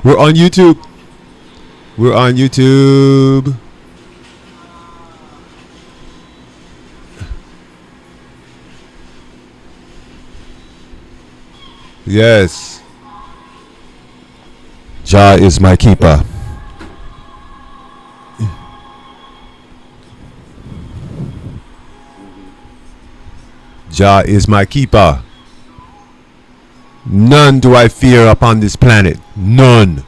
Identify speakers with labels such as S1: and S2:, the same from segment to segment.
S1: We're on YouTube. We're on YouTube. Yes. Jah is my keeper. Jah is my keeper. None do I fear upon this planet. None.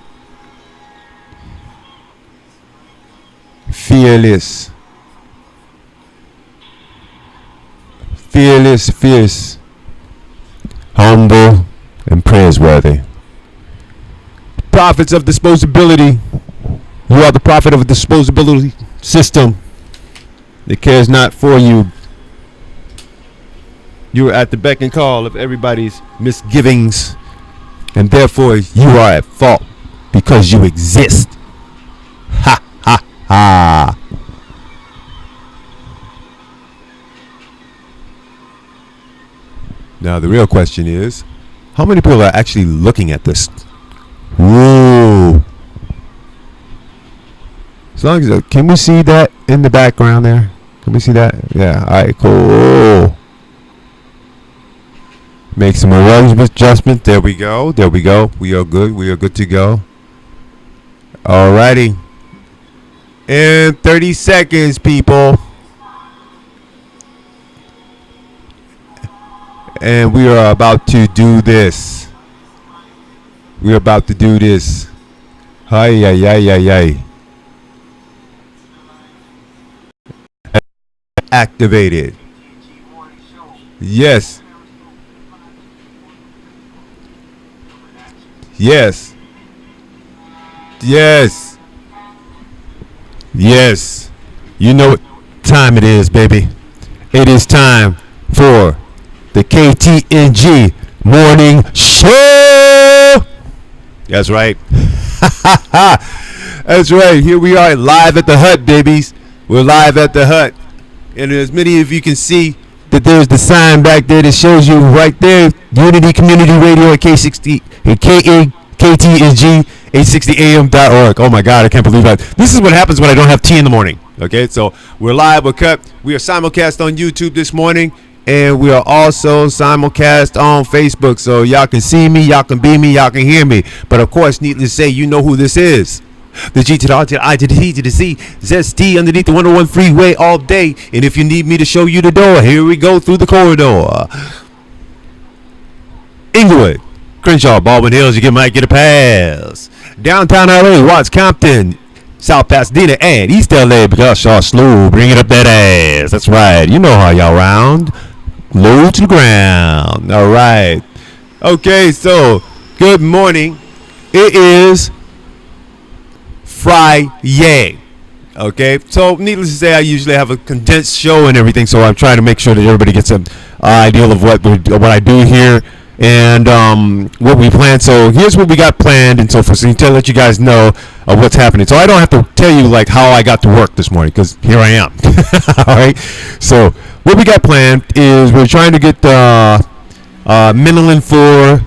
S1: Fearless. Fearless, fierce, humble, and praiseworthy. Prophets of disposability. You are the prophet of a disposability system that cares not for you. You are at the beck and call of everybody's misgivings, and therefore you are at fault because you exist. Ha ha ha. Now the real question is, how many people are actually looking at this? Whoa. As long as can we see that in the background there? Can we see that? Yeah. All right. Cool. Make some adjustment. There we go. There we go. We are good. We are good to go. Alrighty. In 30 seconds, people. And we are about to do this. We are about to do this. Hi, hi, hi, hi, hi. Activated. Yes. Yes. Yes. Yes. You know what time it is, baby. It is time for the KTNG Morning Show. That's right. That's right. Here we are live at the hut, babies. We're live at the hut. And as many of you can see, that there's the sign back there that shows you right there, Unity Community Radio at K60 and KTNG 860am.org. Oh my God, I can't believe that. This is what happens when I don't have tea in the morning. Okay, so we're live, we're cut. We are simulcast on YouTube this morning, and we are also simulcast on Facebook. So y'all can see me, y'all can be me, y'all can hear me. But of course, needless to say, you know who this is. The G to the R to the I to the T to the C, ZST underneath the 101 freeway all day. And if you need me to show you the door, here we go through the corridor. Inglewood, Crenshaw, Baldwin Hills, you might get a pass. Downtown LA, Watts, Compton, South Pasadena, and East LA, because y'all slow, bring it up that ass. That's right. You know how y'all round. Low to the ground. All right. Okay, so good morning. It is Friday. Okay, so needless to say, I usually have a condensed show and everything, so I'm trying to make sure that everybody gets an idea of what I do here and what we plan. So here's what we got planned and so forth, so to let you guys know what's happening. So I don't have to tell you like how I got to work this morning, because here I am. All right, so what we got planned is we're trying to get Menelin 4.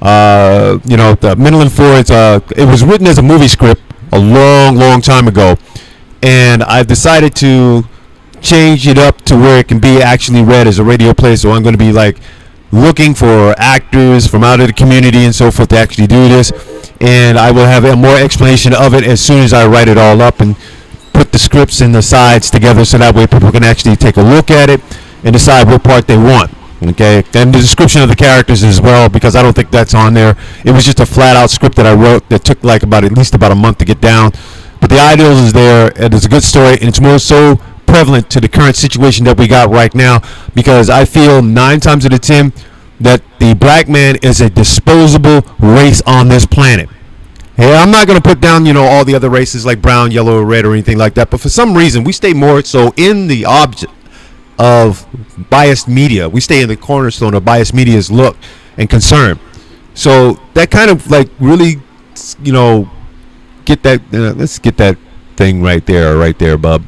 S1: The Menelin 4. It was written as a movie script a long time ago, and I've decided to change it up to where it can be actually read as a radio play. So I'm going to be like looking for actors from out of the community and so forth to actually do this, and I will have a more explanation of it as soon as I write it all up and put the scripts and the sides together, so that way people can actually take a look at it and decide what part they want. Okay, and the description of the characters as well, because I don't think that's on there. It was just a flat-out script that I wrote that took like at least about a month to get down. But the ideals is there, and it's a good story, and it's more so prevalent to the current situation that we got right now, because I feel 9 times out of 10 that the black man is a disposable race on this planet. Hey, I'm not going to put down, all the other races like brown, yellow, or red or anything like that, but for some reason we stay more so in the object of biased media. We stay in the cornerstone of biased media's look and concern. So that kind of like really, get that. Let's get that thing right there, bub.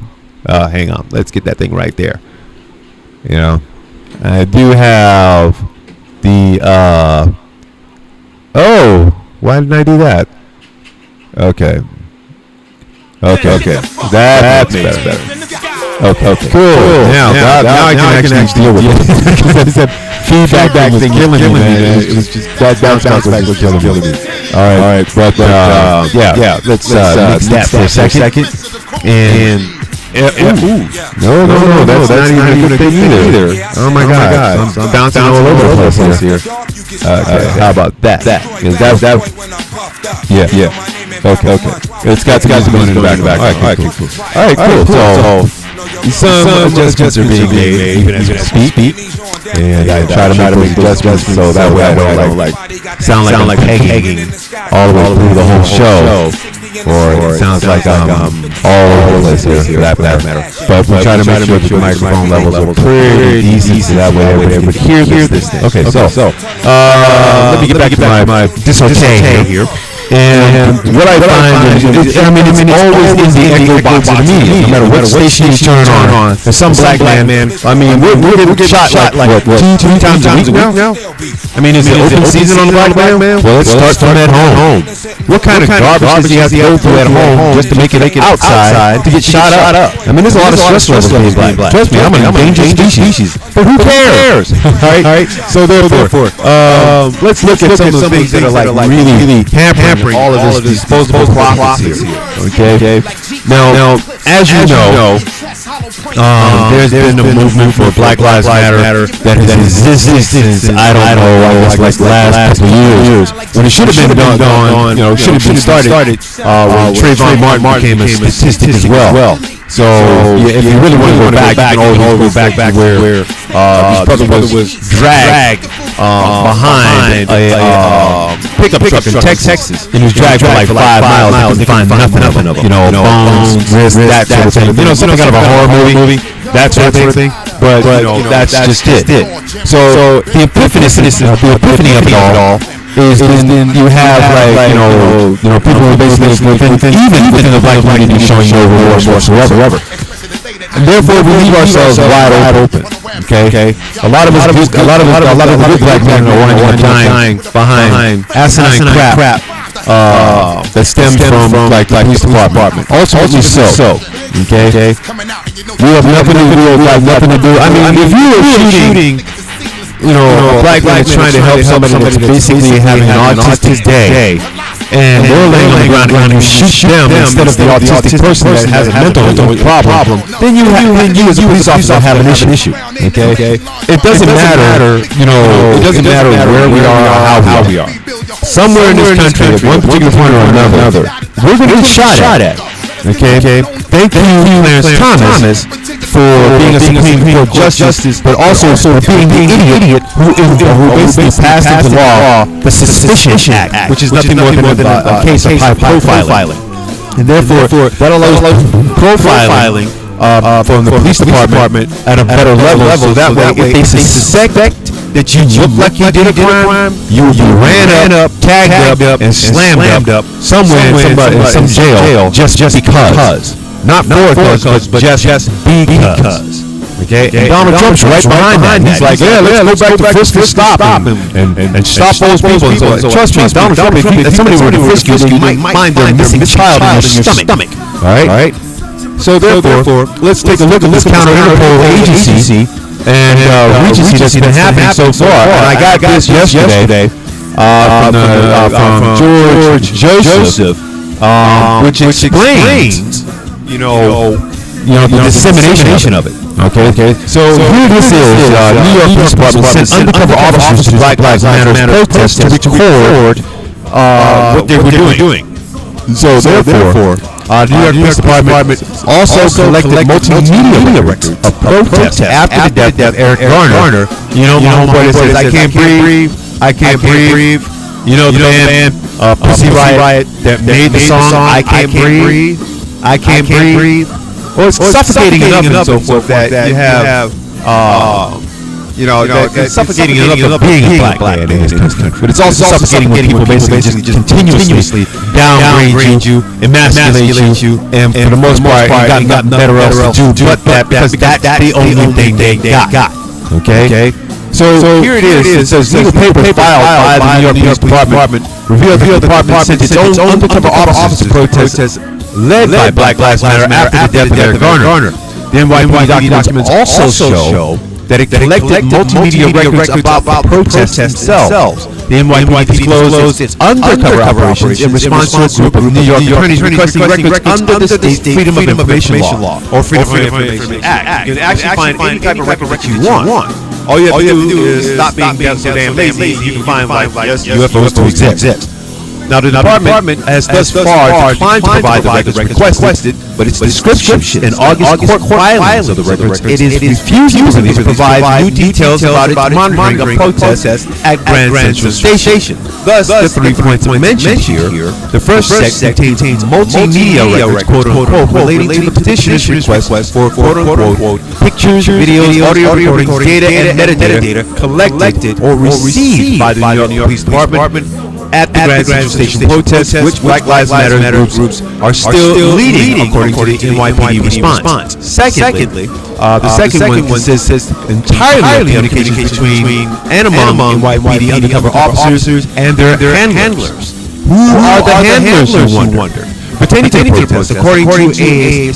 S1: Hang on. Let's get that thing right there. I do have the. Oh, why didn't I do that? Okay. That's better. Okay. Cool. Now I can actually deal with it. That feedback was killing me, man. It was just that bounce back was killing me. All right. But yeah. Let's mix that for a second. And no, that's not even a good thing either. Oh my God, I'm bouncing all over the place here. Okay, how about that? Yeah. Okay. It's got to be in the back. All right, cool. So some adjustments are being made even as we speak, and I try to make adjustments so that way I don't sound like pegging all the way through the whole show. Or it sounds like I'm all over the place here, for that matter. But we try to make sure the microphone levels are pretty decent, so that way everybody hears this thing. Okay, so let me get back to my dissertation here. And what I find is, it's always in the echo box of the media, no matter what station you turn on. There's some black man. I mean, we're getting shot like what, 2 times a week now? I mean, is it open season on the black man? Well, let's start from at home. What kind of garbage does he have to go through at home just to make it outside to get shot up? I mean, there's a lot of stress levels being black. Trust me, I'm an endangered species. But who cares? All right. So therefore, let's look at some of the things that are like really hampering all of this disposable profits here. Okay. Now, as you know, there's been a movement for Black Lives Matter that has existed since I don't know, like the last couple of years. When it should have been done, should have been started when Trayvon Martin became a statistic as well. So if you really want to go back, you can always go back to where his brother was dragged behind a pickup truck in Texas, and he was dragged for like 5 miles. They couldn't find nothing of him. Bones, wrists, that sort of thing. Something out of a horror movie, that sort of thing. But that's just it. So the epiphany of it all is then you have people who basically even within the black community showing no remorse whatsoever. And therefore we leave ourselves wide open. Okay. A lot of good black men are dying behind asinine crap that stems from like the police department. Ultimately so. Okay. We have nothing to do. I mean, if you were shooting, a black man is trying to help somebody that's basically having an autistic day, and they're laying on the ground and you shoot them instead of the autistic person that has a mental problem, then you as a police officer have an issue. Okay? It doesn't matter, it doesn't matter where we are or how we are. Somewhere in this country, at one particular point or another, we're going to get shot at. Okay. Thank you, Clarence Thomas, for being a Supreme Court justice, but also for being the idiot who basically passed into law the Suspicion Act, which is nothing more than a case of high profiling. And therefore, that allows profiling from the police department at a better level, so that way, if they suspect that you look like you did a crime, you ran up, tagged up, and slammed up somewhere in some jail just because. Not for cause, but just because. Okay? And Donald Trump's right behind that. He's like, let's go back to frisk and stop and stop those people. So trust me, Donald Trump, if somebody were to frisk you, you might find their missing child in your stomach. All right? So therefore, let's take a look at this counter-Interpol agency and Regency that's been happening so far. And I got this yesterday from George Joseph, which explains, the dissemination of it. Okay. So here this is, New York Police Department sent undercover officers to Black Lives Matter protests to record what they were doing. So therefore, New York Police Department also collected multimedia records of protests after the death of Eric Garner. My homeboy that says, I can't breathe. The band Pussy Riot that made the song I Can't Breathe. Well, it's suffocating enough and so forth that you have, it's suffocating enough of being a black man in this country. But it's also suffocating when people basically just continuously downgrade you, emasculate you, and for the most part, you got nothing better else to do but that, because that's the only thing they got. Okay? So here it is. It says legal paper filed by the New York Police Department revealed the department sent its own undercover officers to protest led by Black Lives Matter after the death of Eric Garner. The NYPD documents also show that it collected multimedia records about the protests themselves. The NYPD disclosed its undercover operations in response to a group of New York attorneys requesting records under the state Freedom of Information Law or Freedom of Information Act. You can actually find any type of record that you want. All you have to do is stop being so damn lazy. You can find like UFOs to exist. Now, the department has thus far declined to provide the records requested, but its description in August court filings of the records, it is refusing to provide new details about its monitoring of protests at Grand Central Station. Thus, the 3 points mentioned here, the first section contains multimedia records, quote-unquote, relating to the petitioner's request for, quote-unquote, pictures, videos, audio recordings, data, and metadata collected or received by the New York Police Department at the Grand Central Station protests, which Black Lives Matter groups are still leading, according to the NYPD response. Secondly, the second one consists entirely of communications between and among NYPD undercover officers and their handlers. Who are the handlers, you wonder? Pertaining to the protest, according to a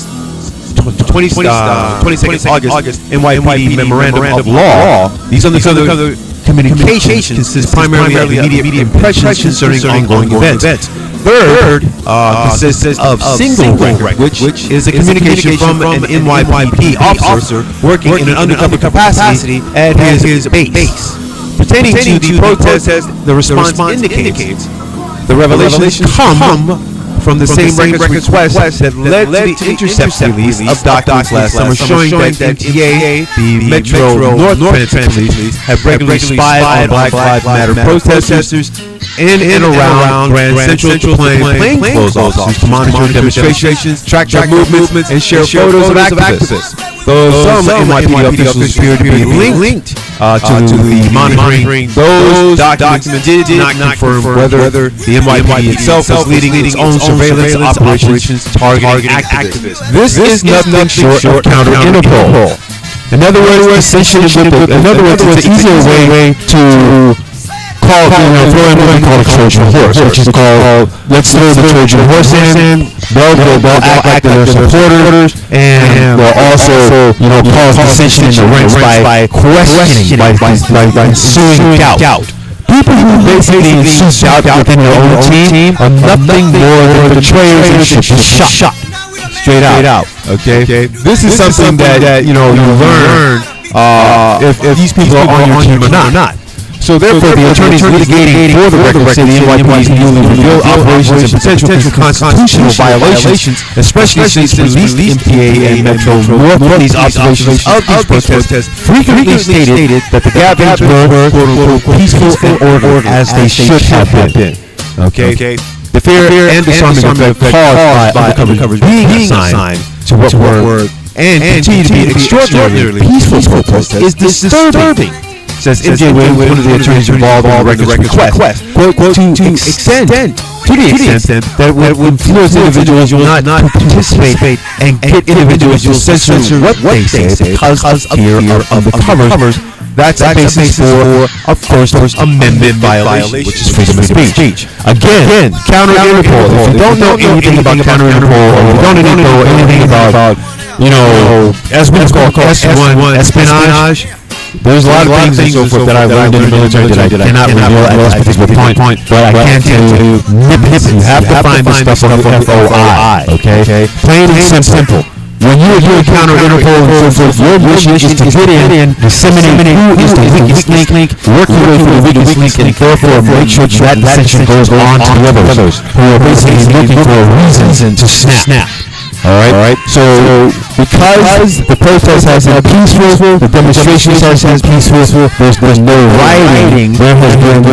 S1: 22nd August NYPD Memorandum of Law, these undercover communications consist primarily of immediate impressions concerning ongoing events. Third, consists of single record, which is a communication from an NYPD officer working in an undercover capacity at his base. Pertaining to the protest, the response indicates the revelations come from the same records request that led to the intercept release of documents last summer showing that MTA, the Metro North Transit Police, have regularly spied on Black Lives Matter protesters in and around Grand Central, deploying plainclothes officers to monitor demonstrations, track their movements, and share photos of activists. Though some NYPD officials appear to be linked to the monitoring, those documents did not confirm whether the NYPD itself was leading its own surveillance operations targeting activists. This is nothing short of counter-Interpol. In other words, it's an easier way to call, throw in what we call a Trojan horse, which is called, let's throw the Trojan horse in, they'll act like they're supporters, and they'll also, cause dissension in the ranks by questioning, by ensuing doubt. People who basically ensue doubt within their own team are nothing more than betrayers and should be shot. Straight out. Okay? This is something that, you learn if these people are on your team or not. So therefore, the attorneys litigating for the record say the NYPD's newly revealed operations and potential constitutional violations, especially since released MTA and Metro North Police observations of these protests frequently stated that the gatherings were, quote-unquote, peaceful and ordered as they should have been. Okay? The fear and disarming effect caused by undercovers being assigned to what were and continue to be extraordinarily peaceful protests is disturbing. Says MJ Williams, one of the attorneys involved in the records request, quote, to the extent that it would influence individuals not to participate and get individuals to censor what they say because of fear of the covers. That's a basis for a First Amendment violation, which is freedom of speech. Again, counter-Interpol. If you don't know anything about counter-Interpol, or you don't know anything about, as we call S1 espionage, there's a lot of things and so forth that I learned in the military that I cannot reveal at this particular point, but I can tell you, you have to find this stuff on the FOI, okay? Plain and simple. When you encounter Interpol and so forth, your mission is to get in, disseminate who is the weakest link, work your way through the weakest link, and therefore make sure that dissension goes on to the others who are basically looking for a reason to snap. Alright, so because the protest has been peaceful, the demonstrations has been peaceful, there's no rioting, there has been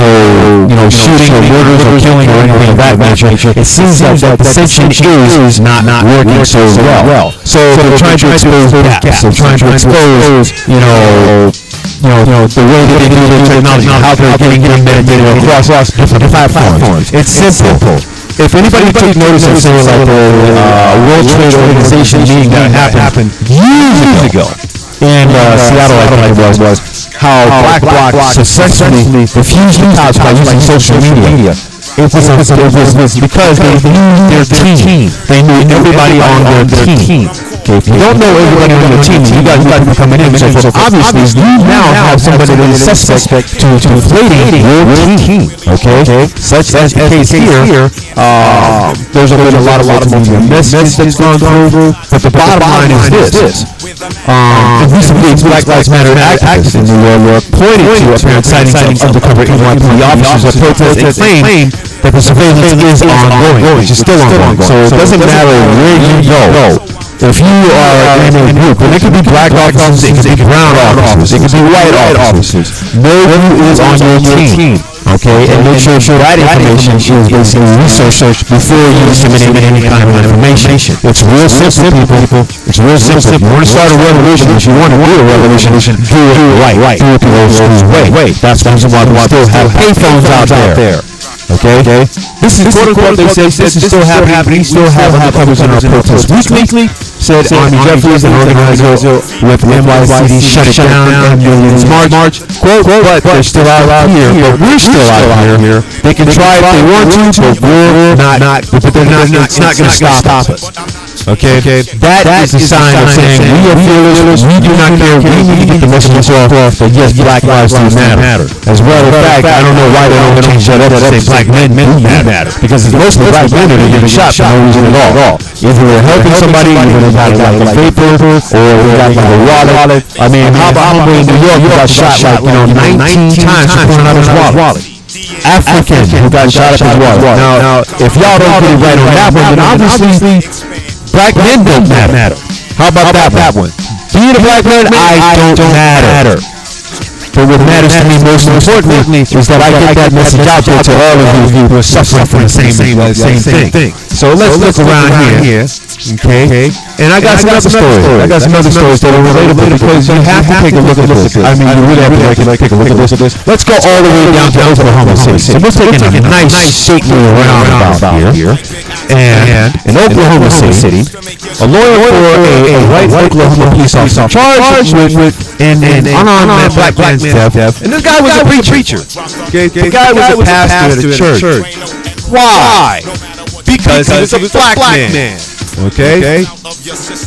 S1: no shooting or murders or killing or anything of that nature. It seems like that dissension is not working so well. So they're trying to expose gaps, they're trying to expose, the way that they do their technology, how they're getting metadata across different platforms. It's simple. If anybody took notice of, say, like the World Trade Organization meeting that happened years ago in Seattle, I think it was, how Black Bloc successfully diffused the cops by using social media. It was because they knew their team. They knew everybody on their team. Okay, if you don't know everybody on your team, you got to be coming in. So obviously, you now have somebody that is suspect to inflating your team. Okay, such as the case here. There's a lot of media messages that's gone through. But the bottom line is this. Recently, Black Lives Matter activists in New York pointed to apparent sightings of undercover NYPD officers at protests and claimed that the surveillance is ongoing, which is still ongoing. So it doesn't matter where you go. If you are in a group, and it could be black officers, it could be brown officers, it could be white officers, know who is on your team. Okay, and make sure that information is basically researched before you disseminate any kind of information. It's real simple, people. It's real simple. If you want to start a revolution, if you want to do a revolution, do it right. Do it the old school way. That's the reason why we still have payphones out there. Okay? This is quote unquote, they say this is still happening. We still have undercovers in our protests weekly. Said Army Jeffries, an organizer with NYCD, shut it down and millions march. Quote, but they're still out here. But we're still out here. They can try if they want to, but we're not. But they're not. It's not going to stop us. Okay? That is a sign of saying we are fearless. We do not care. We need to get the message off. But yes, Black lives do matter. As well as fact, I don't know why they don't change that up and say Black men do matter. Because most of the Black men are getting shot for no reason at all. Either they're helping somebody, either they got like a vapor, or they got like a wallet. I mean, how about in New York who got shot like 19 times for pulling out his wallet? African who got shot up his wallet. Now, if y'all don't get it right on that one, then obviously Black men don't matter. How about that one? Being a Black man, I don't matter. But what matters to me most importantly is that I get that message out there to all of you who are suffering from the same thing. So let's look around here. Okay? And I got some other stories that are relatable because you have to take a look at this. I mean, you really have to take a look at this. Let's go all the way down to Oklahoma City. So we're taking a nice shaking roundabout here. And in Oklahoma City, a lawyer for a white Oklahoma police officer charged with an unarmed black man's death. And this guy was a preacher. The guy was a pastor at a church. Why? Because he was a black man. Okay?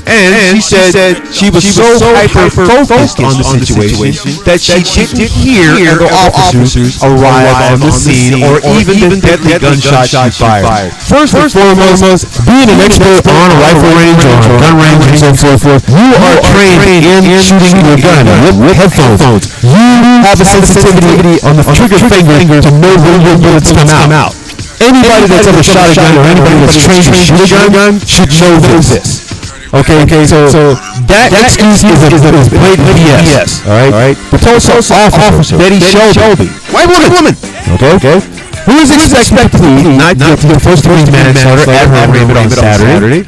S1: And she said she was so hyper-focused on the situation that she didn't hear the officers arrive on the scene or even the deadly gunshot she fired. First and foremost, being an expert on a rifle range or a gun range and so forth, you are trained in shooting your gun with headphones. You have a sensitivity on the trigger finger to know when your bullets come out. Anybody that's ever shot a gun or anybody that's trained to shoot a gun should know this. Okay, so that excuse is blatant BS. All right. The Tulsa officer, Betty Shelby, white woman. Okay. Who is expected to be not guilty of first-degree manslaughter at her arraignment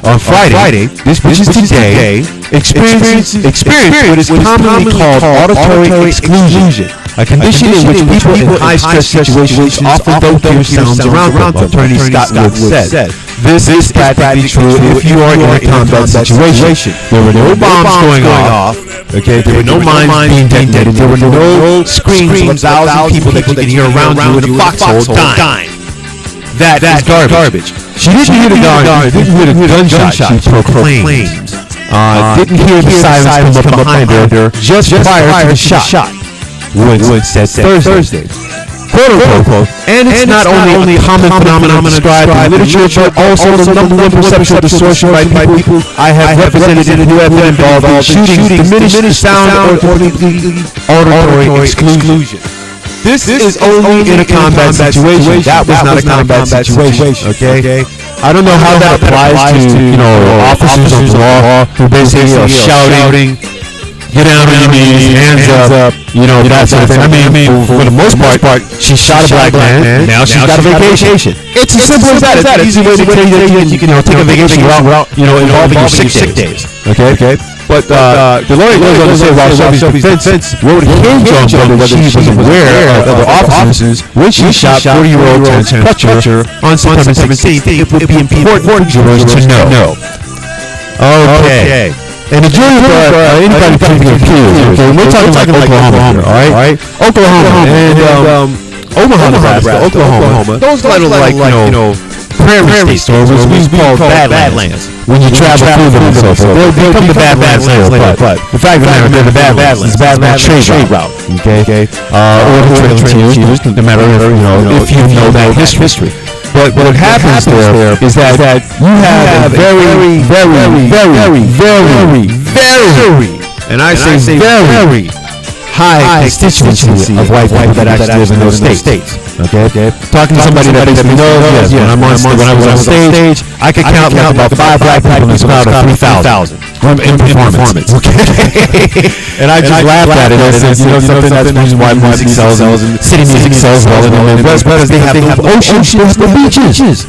S1: on Friday, which is today, experienced what is commonly called auditory exclusion. A condition in which people in high-stress situations often don't hear sounds around them, Attorney Scott Wood said. This is practically true if you are in a combat situation. There were no bombs going off. Okay, there were no mines being detonated. There were no screams of 1,000 people that you could hear around you in a foxhole dying. That is garbage. She didn't hear the gunshot, she proclaimed. Didn't hear the sirens come up behind her just prior to the shot. Wood said Thursday. Quote unquote. And it's not only a common phenomenon described in literature, but also the number one perception of distortion by people I have represented who have been involved in shootings, diminished sound or auditory exclusion. This is only in a combat situation. That was not a combat situation. Okay? I don't know how that applies to officers of the law who basically are shouting. Get down on your knees, hands up, that sort of thing. I mean, for the most part, she shot a black man, now she's got a vacation. It's as simple as that. It's an easy way to tell you that you can take a vacation without, involving your sick days. Okay? But the lawyer goes on to say while Shelby's defense wrote a hinge on whether she was aware of other officers when she shot 40-year-old Terrence Crutcher on September 17th, it would be important for jurors to know. Okay. And the jury anybody can be accused. Okay, we're talking like Oklahoma, all right? Oklahoma and Omaha, Nebraska, Oklahoma. Those like prairie states, or what we call badlands. When you travel through them and so forth, they become the badlands later. But the fact of the matter, they're the badlands. It's badlands trade route. Okay, or the trailing teams, no matter if you know that history. But what happens there is that you have a very, and I say very high constituency of white people that actually live in those states. Okay. Talking to somebody that basically knows, yes, when I was on stage, I could count like about 5 black people in this crowd of 3,000 in performance. Okay. And I just laughed at it. I said, something, that's the reason why music sells and city music sells well in the Midwest, because they have oceans, the beaches.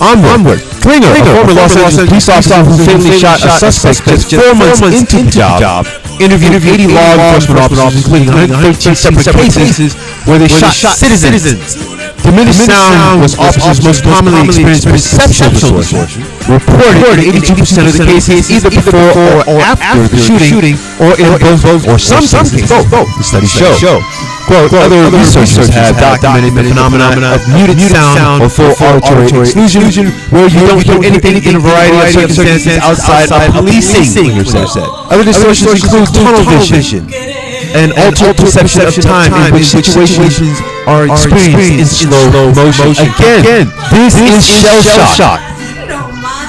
S1: Onward. Klinger, a former Los Angeles police officer who fatally shot a suspect just 4 months into the job, interviewed 80 law enforcement officers, including 113 separate cases where they shot citizens. Diminished sound was officers' most commonly experienced perceptual distortion, reported in 82% of the cases either before or after the shooting, or in both or some cases both. The studies show. Quote, other researchers have documented the phenomenon of muted sound or full auditory exclusion, where you don't hear anything in a variety of circumstances outside of policing, Klinger said. Other distortions include tunnel vision and altered perception of time in which situations are experienced in slow motion. Again, this is shell shock.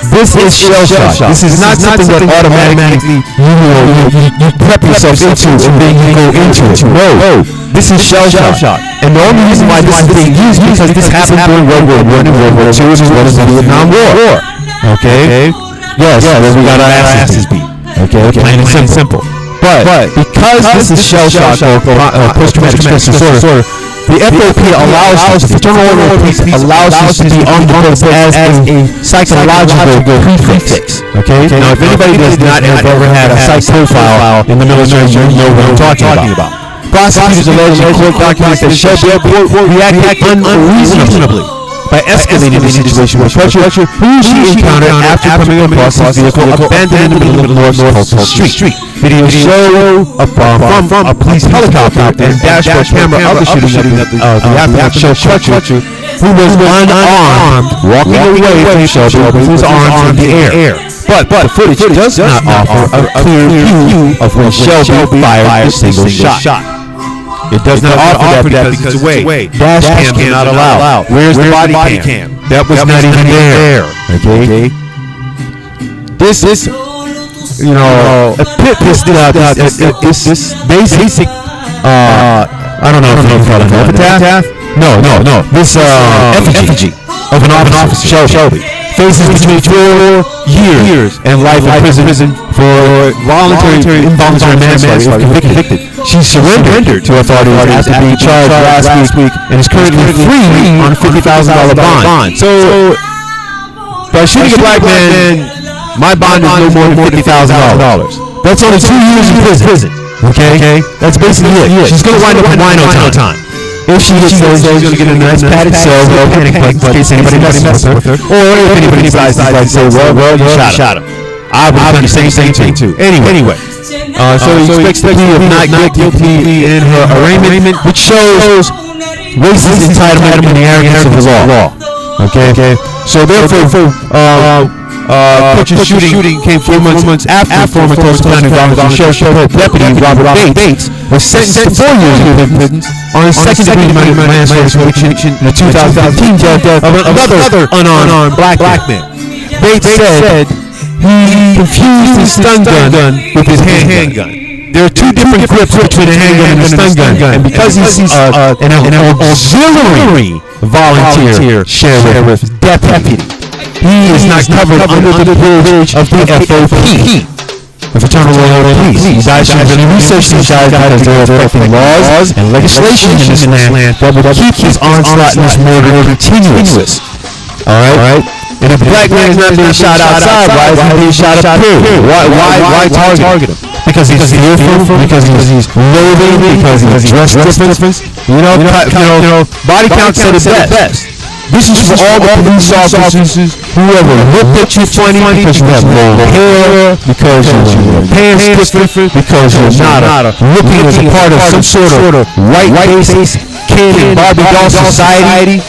S1: This is shell shock. This is not something that automatically you prep yourself into and then you go into it. No, this is shell shock. And the only reason why this is being used is because this happened during World War I and World War II as well as the Vietnam War. Okay? Yes, we got our asses beat. Okay, plain and simple. But because this is shell shock or post-traumatic stress disorder, the FOP allows us, the fraternal order of peace allows us to be on the books as a psychological prefix. Okay? Now, if anybody does not have ever had a psych profile in the military, you know what I'm talking about. Prosecutors allege in court documents that Shelby reacted unreasonably by escalating the situation with pressure who she encountered after coming across his vehicle abandoned in the middle of North Tulsa Street. Videos show from a police helicopter and dashboard camera of the shooting at the aftermath show Crutcher, who was unarmed, walking away from Shelby with his arms in the air. But the footage does not offer a clear view of when Shelby fired a single shot. It does not offer that because it's away. Dash cams are not allowed. Where's the body cam? That was not even there. Okay? This basic, I don't know if you call it an epitaph. No. This effigy of an officer, Shelby, faces between 4 years and life in prison for involuntary manslaughter if convicted. She surrendered to authorities after being charged last week and is currently free on a $50,000 bond. So, by shooting a black man, my bond is no more than $50,000. That's only 2 years in prison. Okay? That's basically it. She's going to wind up in wino time. If she gets those, she's going to get a nice padded cell, no panic button in case anybody messes with her. Or if anybody decides to say, well, you shot him. I would have done the same thing too. Anyway. So he expects the plea of not guilty in her arraignment, which shows racist entitlement and the arrogance of the law. Okay? So therefore, Crutcher's shooting came 4 months after former Tulsa County Volunteer Sheriff Deputy Robert Bates was sentenced to 4 years in prison on his second-degree manslaughter conviction in the 2015 death of another unarmed black man. Bates said he confused his stun gun with his handgun. There are 2 different grips between a handgun and a stun gun, and because he's an auxiliary volunteer sheriff deputy, he is not covered under the privilege of the FOP, the Fraternal Order of Peace. You guys should really research these guys because they're affecting laws and legislation in this land that will keep this onslaught and this murder continuous. Alright? And if black man is not being shot outside, why is he being shot up here? Why target him? Because he's fearful, because he's loathing, because he's dressed different. Body count said it best. This is for all the police officers who ever looked at you funny because you have long hair, because your pants different, because you're not looking as a part of some sort of white-faced kid in Barbie doll society.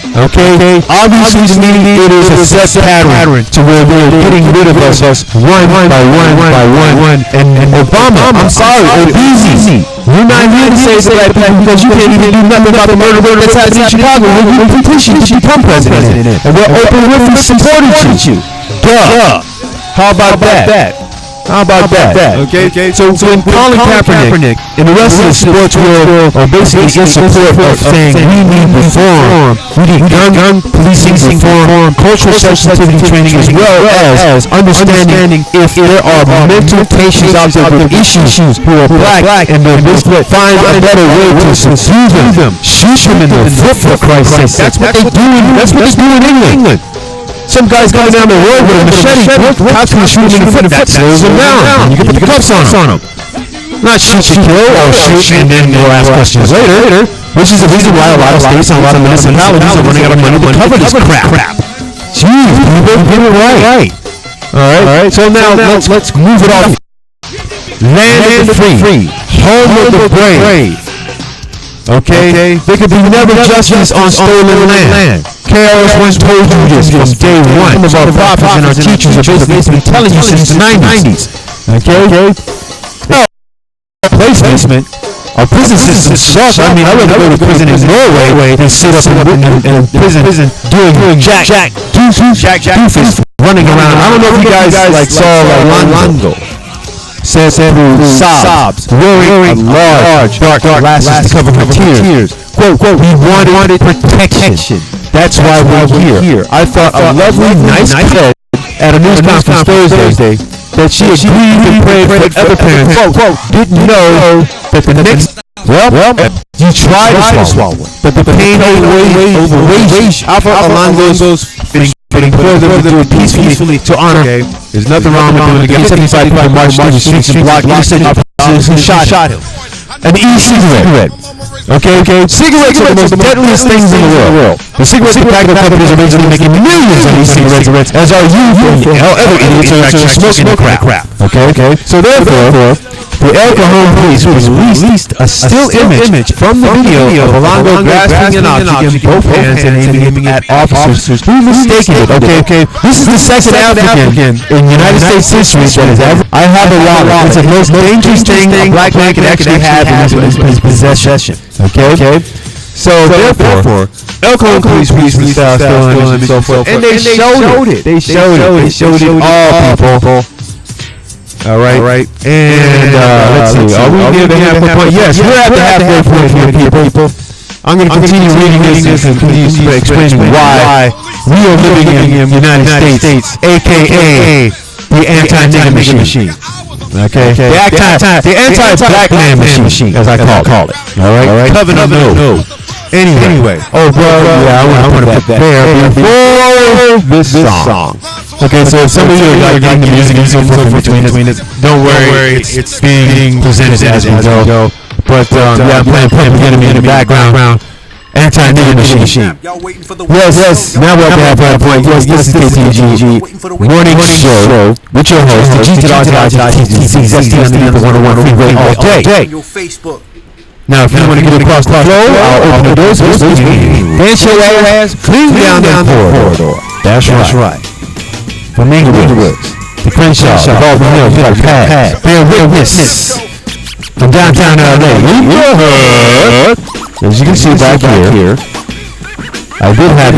S1: Okay, obviously to me it is a set pattern to where they're getting rid of us one by one. And Obama, I'm sorry, Obese, you're not here to save the black people because you can't even do nothing about the murder that's happening in Chicago. We're petitioning to become president, and we're open with and supporting you. Duh. How about that? How about that? Okay. So when Colin Kaepernick and the rest of the sports world are basically in support of saying we need reform, we need gun policing reform, cultural sensitivity training, as well as understanding if there are mental patients out there with issues who are black and they're find a better way to subdue them, shoot them in the foot for Christ's sake. That's what they do. That's what they do in England. Some guy's coming down the road with a machete. How can you shoot him in the foot? That slows him down. You can put the cuffs on him. Not shoot to kill or shoot and then you'll ask questions later. Which is the reason why a lot of states and a lot of municipalities are running out of money to cover this crap. Jeez, people, get it right. Alright, so now let's move it off. Land of the free. Home of the brave. Okay? There could be never justice on stolen land. KRS once told you this from day one. Some of our prophets and our teachers have basically been telling you since the 90s. Okay? No. Placement. Our prison system sucks. I mean, I rather go to prison in Norway than sit up in prison doing jack doofus running around. I don't know if you guys saw Lonzo. Says who sobs, wearing large dark glasses to cover her tears. Quote, we wanted protection. That's why we're here. I thought a lovely, nice kid at a news conference Thursday that she agreed to pray for other parents. Quote, didn't know that the next... Well, you tried to swallow it, but the pain overweighs Alpha Alonzo's getting further to do it peacefully to honor. There's nothing wrong with doing it again. 75 people marched through the streets and blocked innocent officers who shot him. An e-cigarette. Okay. Cigarettes are the most deadliest things in the world. The cigarette tobacco companies are basically making millions of these cigarettes, as are you and other idiots are actually smoking the crap. Okay. So therefore, the El Cajon police released a still image from the video of Alonzo grasping an object in both hands and aiming at officers who mistaken it. Okay. This is the second African in United States history that has ever. I have a wallet. It's the most dangerous thing a black man can actually have in his possession. Okay. So therefore, El Cajon police released the still image and so forth, and they showed it. They showed it all, people. All right. And let's see. Are we near the halfway point? Yes, we're at the halfway point here, people. I'm going to continue reading this and continue explaining why we are living in the United States, a.k.a. the anti-nigger machine. Okay? The anti-black man machine, as I call it. All right? Coven of no. Anyway. Oh, well, yeah, I want to put that there before this song. Okay, so if some of you are getting the music and so forth between us, don't worry, it's being presented as we go. But yeah, I'm playing Public Enemy in the background. Anti-nigger machine. Yes, now we're at that point. Yes, this is KTG morning show with your host, the G to the RTI, ZST underneath the 101 freeway all day. Now, if you want to get across the floor, I'll open the doors. Dance your ass, clean down that corridor. That's right. From Inglewood to Crenshaw, Baldwin Hills, you got a pass. Bear witness. From downtown LA, as you can see back here, I did have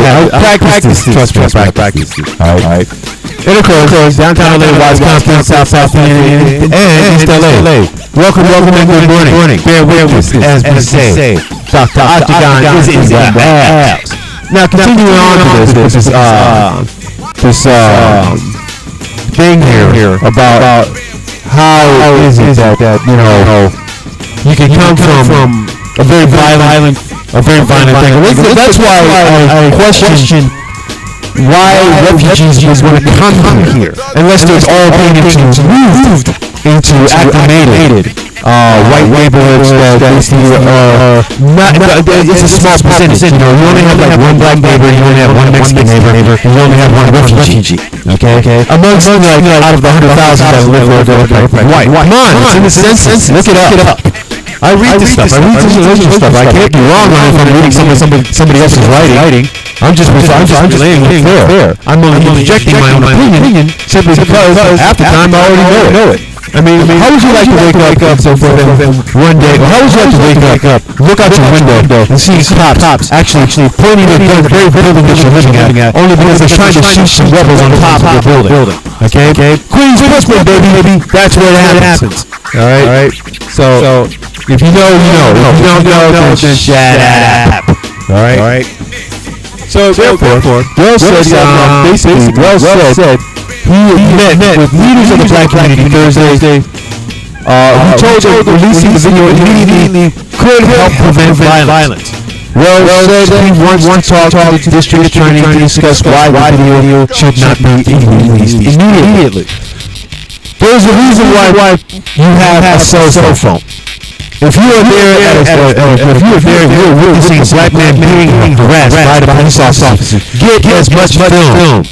S1: practice this. Trust me, I practice this. All right. And of course, downtown LA, Wisconsin, South and East LA. Welcome and good morning. Bear witness, as we say. Dr. Octagon is in the house. Now, continuing on to this thing here about how is it that you can come from a very violent thing. That's why I question why refugees would want to come here unless there's all being moved into acclimated white neighborhoods that basically it's a small percentage. You know, you only have like one black neighbor, you only have one Mexican neighbor, and you only have one refugee. Okay. Amongst like out of the 100,000 that live there, white. Come on, it's in the census. Look it up. I read this stuff. I read this religious stuff. I can't be wrong if I'm reading somebody else's writing. I'm just laying it fair. I'm only projecting my own opinion simply because half the time I already know it. I mean, how would you like to wake up so forth one day? Or how would you like to wake up, look out your window, and see cops actually pointing at the very building that you're living at, only because they're trying to shoot some rebels on top of your building? Okay? Queens, Brooklyn, baby. That's where it happens. All right. So if you know, you know. If you don't know, then shut up. All right. So therefore, well said. He met with leaders of the black community Thursday. He told them releasing the video immediately could help prevent violence. Well said he once talked to the district attorney to discuss why the video should not be released immediately. There's a reason why you have a cell phone. If you are there and you're witnessing a black man being harassed by the police officer, get as much film.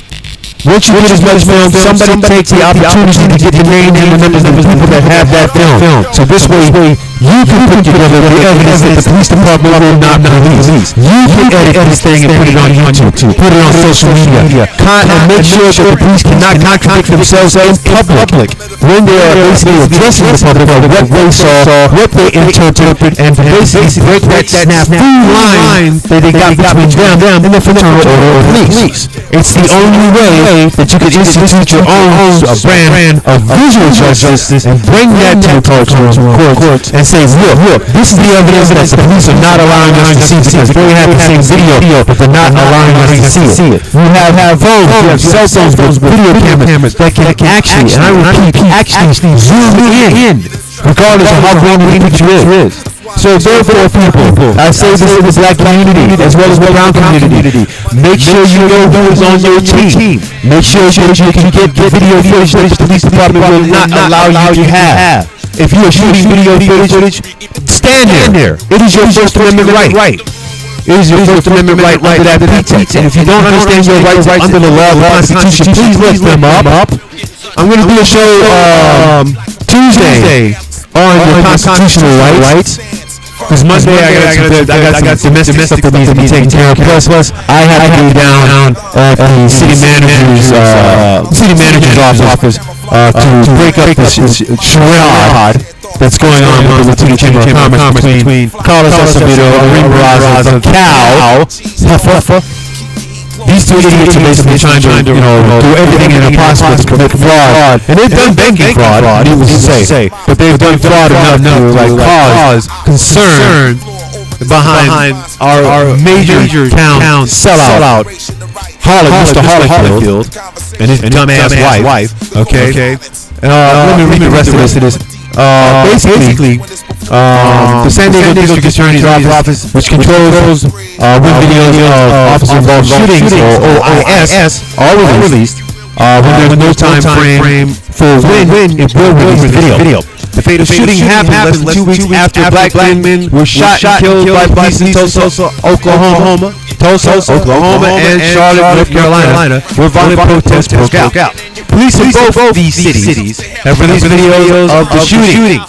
S1: Once you get as much film, somebody takes the opportunity to get the name and the numbers of the people that have that film. So this way, you can put together the evidence that the police department will not release. You can edit this thing and put it on YouTube, put it on social media, and make sure that the police cannot contradict themselves in public when they are basically addressing the public on what they saw, what they interpreted, and basically break that snafu line that they got between them and the fraternal order of police. It's the only way that you can institute your own brand of visual justice and bring that to the courts and say, look, this is the evidence that the police are not allowing us to see because they have the same video, but they're not allowing us to see it. You have phones, you have cell phones with video cameras that can actually, and I repeat, actually zoom in, regardless of how grown the picture is. So therefore, people, I say this to the black community as well as the brown community. Make sure you know who is on your team. Make sure that you can get video footage that the police department will not allow you to have. If you are shooting video footage, stand there. It is your First Amendment right. It is your First Amendment right under that pretext. And if you don't understand your rights under the law of the Constitution, please look them up. I'm going to do a show Tuesday on your constitutional rights. Because Monday I got domestic stuff that needs to be taken care of. Plus, I have to go down at the city manager's office to break up this charade that's going on with the Ktng Chamber of Commerce between Carlos Acevedo and Ring Barraza, the cow. These two idiots are basically trying to, do everything in their possible to commit fraud. And they've done banking fraud, needless to say. But they've done fraud enough to cause concern behind our major town sellout, Mr. Holyfield, and his dumbass wife. Okay. Let me read the rest of this. Basically, the San Diego District Attorney's Office, which controls when videos of officer-involved shootings, or OIS, are released, when there's no time frame for when it will release the video. The fatal shooting happened less than 2 weeks after black men were shot and killed by police in Tulsa, Oklahoma, and Charlotte, North Carolina, where violent protests broke out. Police in both these cities have released videos of the shooting.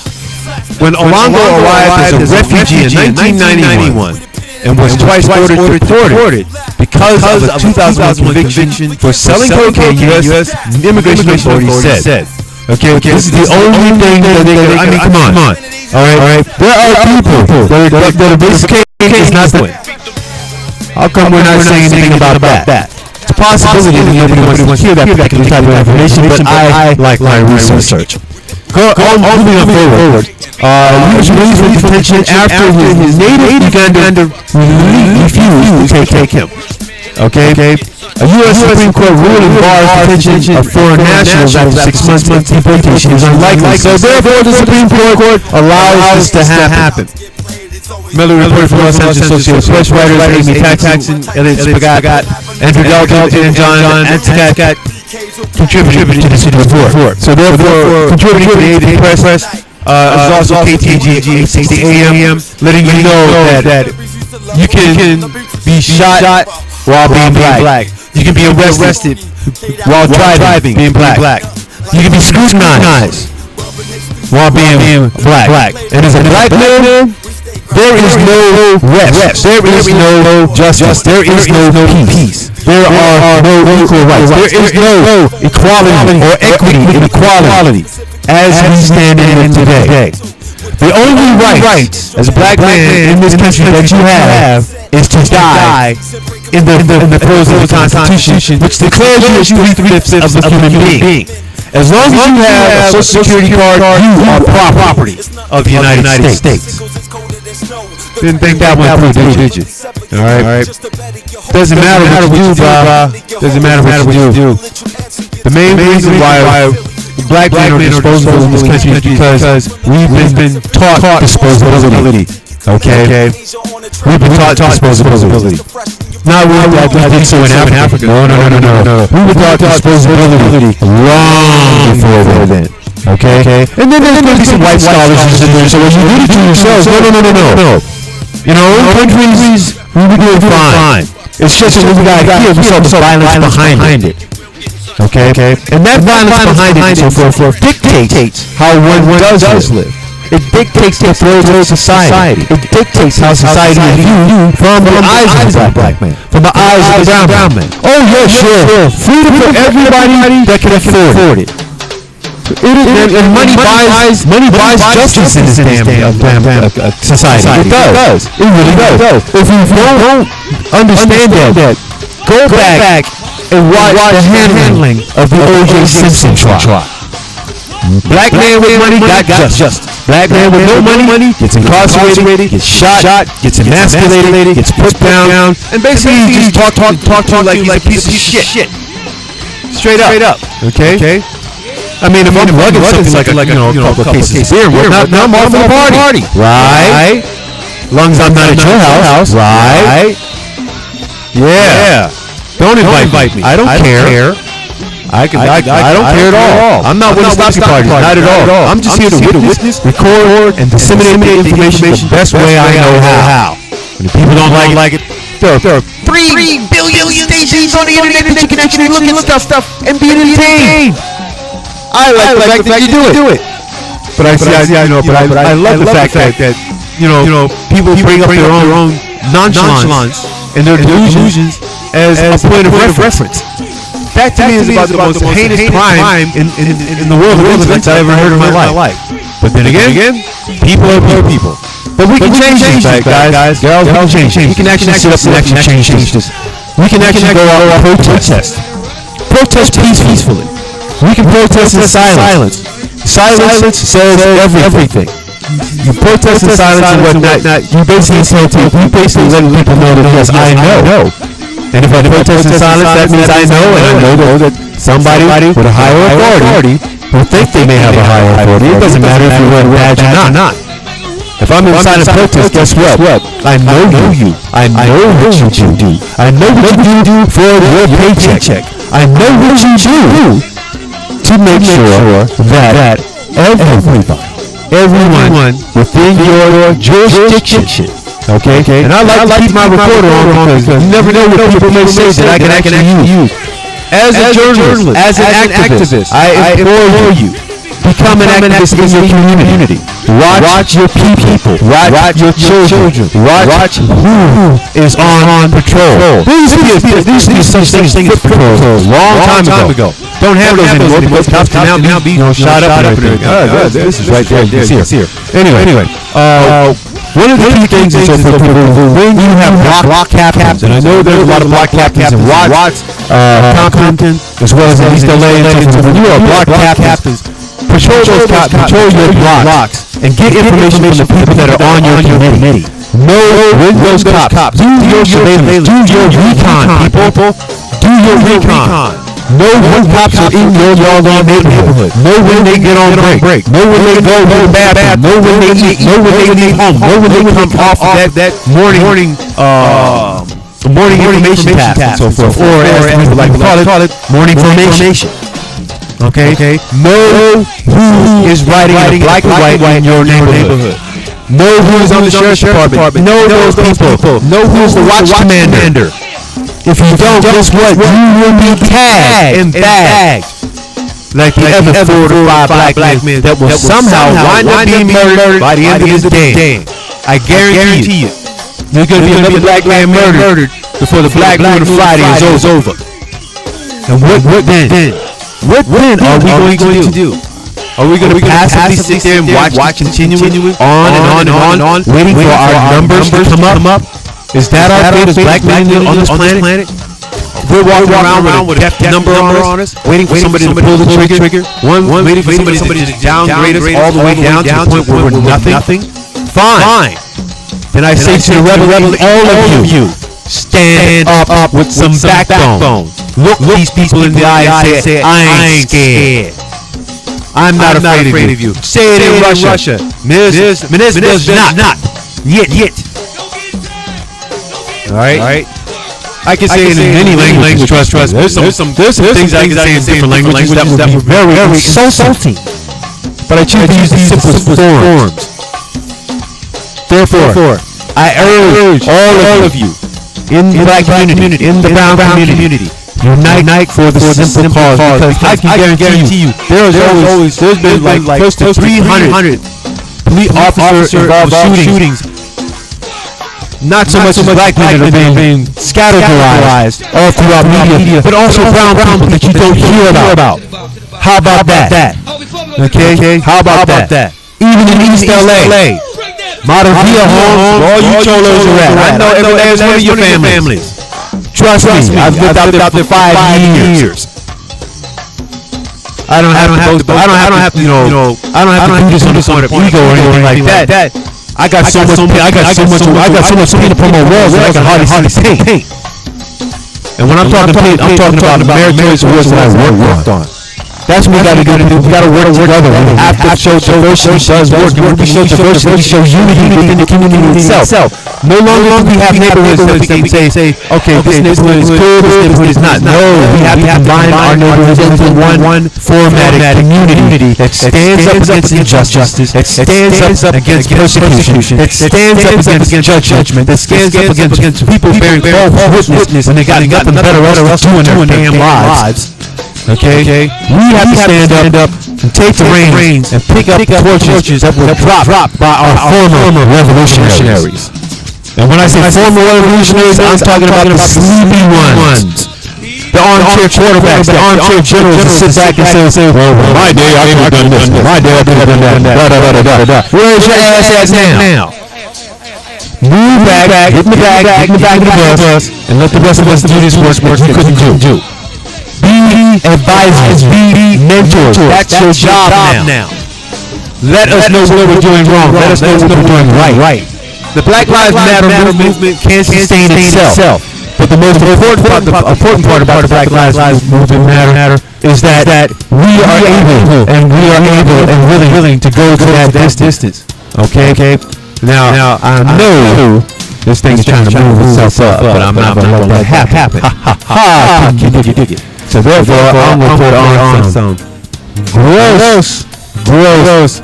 S1: When Olango arrived as a refugee in 1991 and was twice ordered deported because of a 2001 conviction for selling cocaine, U.S. immigration authorities said. Okay, this is the only thing that they can, come on. Alright? There are people that are basically is not doing. How come we're not saying anything about that? It's a possibility that nobody wants to hear that particular type of information, but I like my research. Moving on forward. He was released from detention after his native Ugandan refused to take him. Okay? A U.S. Supreme Court ruling bars detention of foreign nationals after 6 months deportation is unlikely. So therefore, the Supreme Court allows this to happen. Miller reported from Los Angeles Associated Press writers Amy Taxon, Elliot Spagat, Andrew Dalton, and John Anticat contributed to the city report. So therefore, contributing to the press, There's also KTG 860 AM, letting you know that you can be shot while being black. You can be arrested while driving, being black. You can be scrutinized while being black. And as a black man, there is no rest. There is no justice. There is no peace. There are no equal rights. There is no equality or equity in equality as we stand in it today. The only rights as a black man in this country that you have is to die in the throes of the Constitution, which declares you as 3/5 of a human being. As long as you have a Social Security card, you are property of the United States. Didn't think that one through, did you? All right. Doesn't matter what you do, Bob. Doesn't matter what you do. The main reason why black men are disposable in this country is because we've been taught disposability. Okay? We've been taught disposability. Not really like we did so in Africa. No. We were taught disposability long before then. Okay? And then there's going to be some white scholars in there. So when you read it to yourselves, no. In our own countries, we were doing fine. It's just that we got here, we saw the violence behind it. Okay? And that violence behind it and so forth dictates how one does live. It dictates the flow of society. It dictates how society is viewed from the eyes of the black man, from the eyes of the brown man. Oh yeah, sure. Freedom for everybody that can afford it. And money buys justice in this damn society. It does. It really does. If you don't understand that, go back and watch the handling of the O.J. Simpson trial. Black man with money got justice. Black man with no money gets incarcerated, gets shot, gets emasculated, gets put down, and basically just talk to you like he's a piece of shit. Straight up. Okay? I mean, if I'm lugging something like a couple of cases of beer, now I'm off for the party. Right? As long as I'm not at your house. Right? Yeah. Don't invite me. I don't care. I don't care at all. I'm not with the parties, not at all. I'm just here to witness, record, and disseminate the information the best way I know how. And if people don't like it, there are 3 billion stations on the internet that you can actually look at stuff and be entertained. I like the fact that you do it. But I love the fact that people bring up their own nonchalance and their delusions as a point of reference. That to me is about the most heinous crime in the world of intellects I ever heard in my life. But then again, people are people. But we can change this, guys. Girls, we can change. We can actually sit up and actually change this. We can actually go out and protest. Protest peacefully. We can protest in silence. Silence says everything. You protest in silence and whatnot. You basically let people know that yes, I know. And if I protest in silence, that means I know that somebody with a higher authority will think they may have a higher authority. It doesn't matter if you wear a badge or not. If I'm in silent protest, guess what? I know you. I know what you do. I know what you do for your paycheck. I know what you do to make sure that everyone within your jurisdiction. Okay? And I like to keep my recorder on because you never know what people may say that I can actually use. As a journalist, as an activist, I implore you, become an activist in your community. Watch your people. Watch your children. Watch who is on patrol. These used to be such things as patrols a long time ago. Don't have those anymore because cops can now be shot up and everything. This is right there. It's here. Anyway. One of the key things is that when you have block captains, and I know there's a lot of block captains in Watts, Compton, as well as in East LA, when you are block captains, patrol your blocks and get information from the people that are on your committee. Know when those cops. Do your surveillance. Do your recon, people. Do your recon. Know when cops are in your neighborhood. Know when they get on break. Know when they go to the bathroom. Know when they eat. Know when they leave home. Know when they come off that morning information task and so forth. Or as people like to call it, morning formation. Okay? Know who is riding in black and white in your neighborhood. Know who is on the sheriff's department. Know those people. Know who's the watch commander. If you don't, guess what? You will be tagged and bagged like the other 4 to 5 black men that will somehow wind up being murdered by the end of the day. I guarantee you. There's going to be another black man murdered before the Black Moon Friday is over. And what then? What then are we going to do? Are we going to passively sit there and watch continuing on and on, waiting for our numbers to come up? Is that our fate as black men on this planet? We're walking around with a death number on us, waiting for somebody to pull the trigger. Waiting for somebody to downgrade us all the way down to the point where we're nothing. Fine. Then I say to the rebel, all of you, stand up with some backbone. Look these people in the eye and say, I ain't scared. I'm not afraid of you. Say it in Russia. Does not. Yet. All right. I can say it in any language. Trust me. There's some things I can say in different languages that would be very insulting. But I choose to use the simplest forms. Therefore, I urge all of you in the black community, in the brown community, unite for the simple cause. Because I can guarantee you, there's been like close to 300 police officer involved shootings. Not so much black men that are being scatterized all throughout media, but also brown people that you don't hear about. How about that? Okay? How about that? Even in East LA, Modern Via homes, all you cholos are at. I know every last one of your families. Trust me, I've lived out there for 5 years. I don't have to do this on the point of ego or anything like that. I got so much paint upon my walls that I can hardly see paint. And when I'm talking paint, I'm talking about meritorious awards that I worked on. That's what we gotta do. We gotta work together. We have to show diversity does work. And when we show diversity, we show unity within the community itself. No longer do we have neighborhoods that we say, okay, this neighborhood is good, this neighborhood is not. No, we have to combine our neighborhoods into one formatted community that stands up against injustice, that stands up against persecution, that stands up against judgment, that stands up against people bearing false witness when they got nothing better else to do in their damn lives. Okay? We have to stand up and take the reins and pick up torches that were dropped by our former revolutionaries. And when I say former revolutionaries, I'm talking about the sleepy ones. The armchair quarterbacks, the armchair generals that sit back and say, well, my day I could have done this, my day I could have done that, Where's your ass at now? Move back, get in the back of the bus, and let the rest of us do this work you couldn't do. Be advisors, be mentors. That's your job now. Let us know what we're doing wrong. Let us know what we're doing right. The Black Lives Matter movement can't sustain itself. But the most important part about the Black Lives Movement matter is that we are able and willing to go to that distance. Okay? Now I know this thing is trying to move itself up, but I'm not going to let that happen. Ha! Dig it. So therefore, I'm going to put on some gross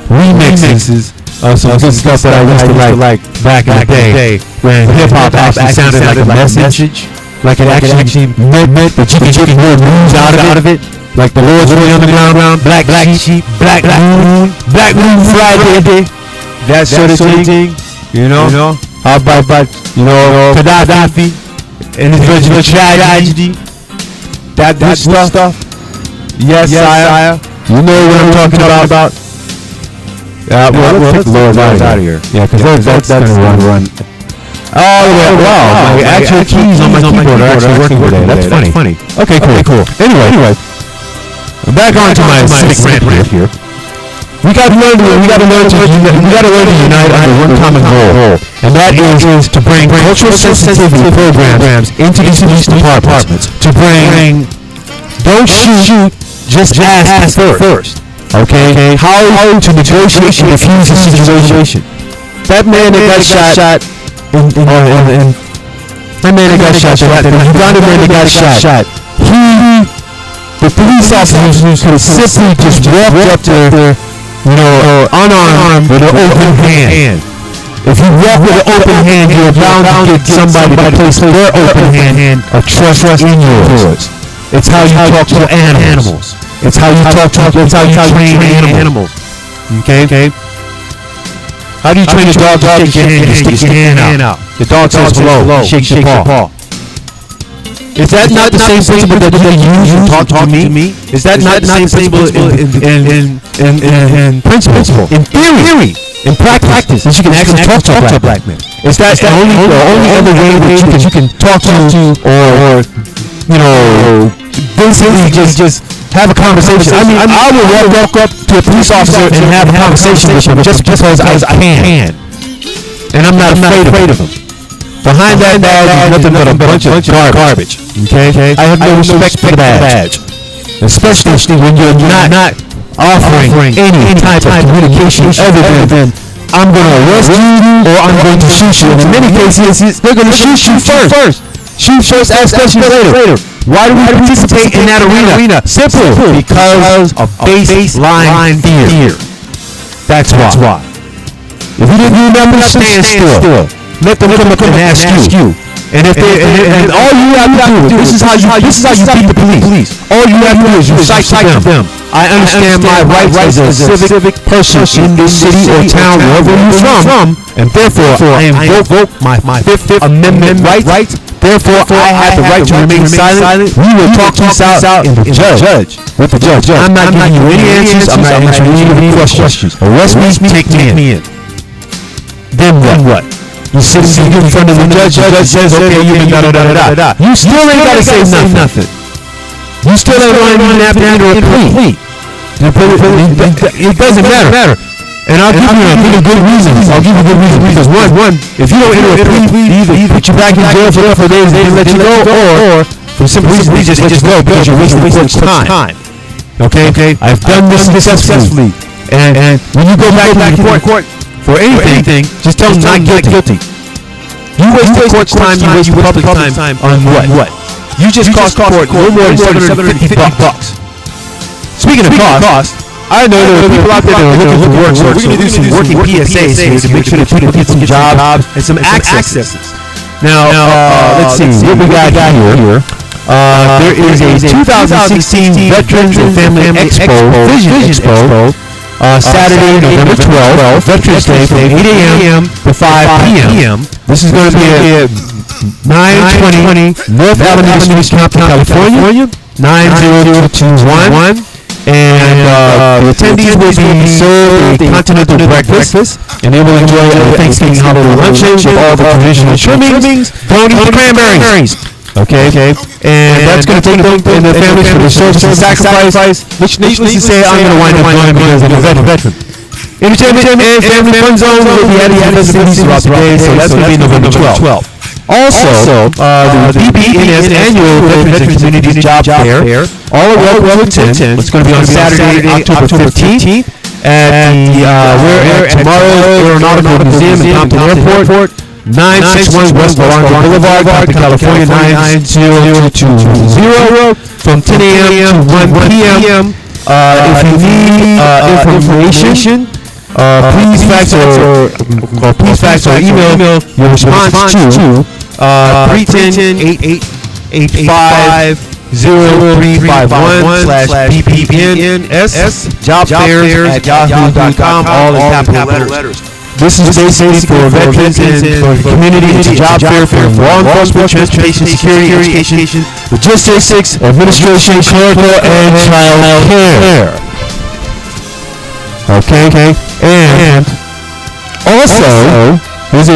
S1: remixes of some good stuff that I used to like back in the day when hip-hop actually sounded like a message, like it actually meant that you can hear news out of it, like the Lord's Way Underground, Black Sheep, Black Moon Friday, that sort of thing, you know? How about Gaddafi and his original tragedy? That stuff. Yes, sire. You know what I'm talking about. Let's take the Lord out of here. Yeah, because that's going to run. Oh, wow. My actual keys on my keyboard are actually working today. That's funny. Okay, cool. Anyway, back on to my civic rant here. We got to learn to unite under one common goal, and that is to bring cultural sensitivity programs into these police departments. To bring, don't shoot, just ask first. Okay? How to negotiate and defuse the situation. That man that got shot the Ugandan man that got shot, he the police officers could simply just walk up there, unarmed with an open hand. If you walk with an open hand, you're bound to get somebody to place their open hand or trust in yours. It's how you talk to animals. It's how you train animals. Okay? How do you train a dog to shake your hand? You stick your hand out. The dog says hello, shakes your paw. Is that not the same principle that you use to talk to me? Is that not the same principle in principle? In theory. In practice, that you can actually talk to a black man. Is that the only other way that you can talk to or basically just have a conversation? I mean, I will walk up to a police officer and have a conversation with him just because I can. And I'm not afraid of him. Behind that badge is nothing but a bunch of garbage. Okay? I have no respect for the badge. Especially when you're not offering any type of communication other than I'm going to arrest you or I'm going to shoot you. And in many cases, they're going to shoot you first. Shoot first, ask questions later. Why do we participate in that arena? Simple. Because of baseline fear. That's why. If you didn't remember, stand still. Let them come up and ask you. And if and all you have to do, this is how you beat the police. All you have to do is recite to them. I understand my rights as a civic person in this city or town, wherever you're from, and therefore I invoke my Fifth Amendment rights. Therefore, I have the right to remain silent. We will talk this out with the judge. I'm not giving you any answers. I'm not answering any questions. Arrest me, take me in. Then what? You sit in front of the judge says, okay, you've been da-da-da-da-da. You still ain't got to say nothing. You still ain't going to be napped under a plea. It doesn't matter. And I'll give you a good reason. Because one, if you don't enter a plea, either put you back in jail for 4 days and let you go, or for some reason we just let you go because you're wasting court's time. Okay? I've done this successfully. And when you go back to court for anything, just tell them not guilty. You wasted court's time, you wasted public time on what? You just cost court no more than $750. Speaking of cost, I know there are people out there that are looking for work, so we're going to do some working PSAs here to make sure that people get some jobs and some accesses. Now, let's see what we got here. There is a 2016 Veterans and Family Vision Expo. Saturday, November 12th, Veterans Day from 8 a.m. to 5 p.m. This is going to be at 920 North Avenue Street, Compton, California, 90221. And the attendees will be served a continental breakfast, and they will enjoy a Thanksgiving holiday luncheon with all the traditional trimmings, don't eat cranberries. Okay, and that's going to take them and their families for the service and sacrifice, which needless to say, I'm going to wind up going because I'm a veteran. Entertainment and family fun zone will be added to the cities throughout the day, so that's going to be November 12th. Also, the BBNS annual Veterans and Community Job Fair, all are welcome to attend. It's going to be on Saturday, October 15th at the tomorrow's Aeronautical Museum in Compton Airport. 961 West Orange Boulevard, Compton, California, 90220 from 10 a.m. to 1 p.m. If you need information, please fax or email your response to 310-885-0351/BBNS jobfairs@yahoo.com, all in capital letters. This is basically for veterans and for the community. It's a job fair for law enforcement, transportation, security, education, logistics, administration, clerical, and child care. Okay. And also, there's